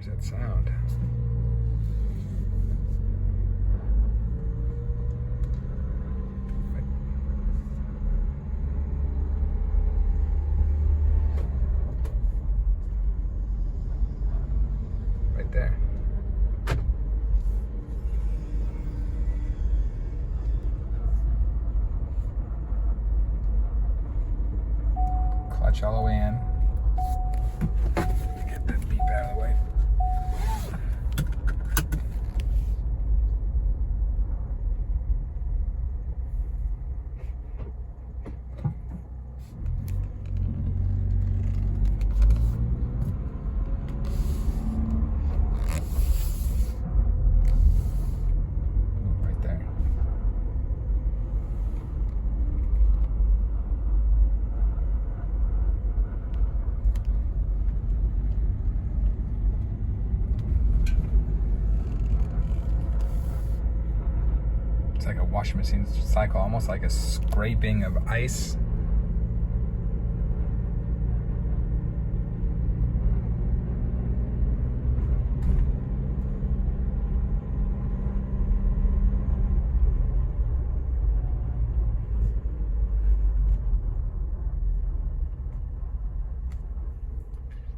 that sound. Right there. Clutch all the way in. Get that beep out of the way. Right there. It's like a washing machine cycle, almost like a scraping of ice.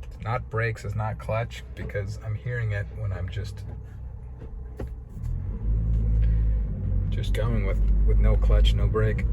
It's not brakes, it's not clutch, because I'm hearing it when I'm just going with no clutch, no brake.